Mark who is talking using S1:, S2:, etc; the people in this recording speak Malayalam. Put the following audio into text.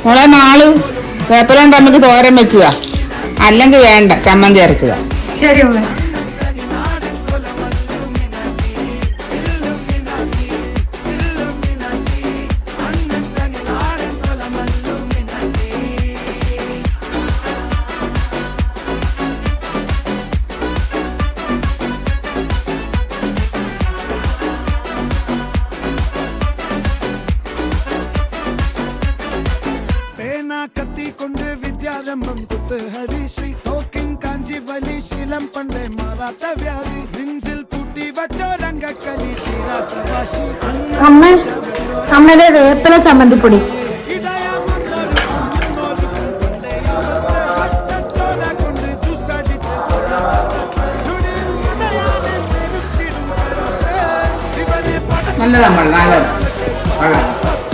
S1: മോളെ നാള് വേപ്പലുണ്ട് നമുക്ക് തോരൻ വെച്ചതാ, അല്ലെങ്കിൽ വേണ്ട ചമ്മന്തി അരച്ചതാ.
S2: ശരി.
S3: കത്തിക്കൊണ്ട് വിദ്യാരംഭം കുത്ത് ഹരിശ്രീ തോക്കിൻ കാഞ്ചി വലി ശീലം പണ്ടേ മാറാത്ത വ്യാധി നെഞ്ചിൽ പൂട്ടി വച്ചോ രംഗക്കലി തീരാത്ത വാശി.
S2: അമ്മയുടെ വേപ്പില ചമ്മന്തിപ്പൊടി.
S1: നല്ലതാണ്, നല്ലത്.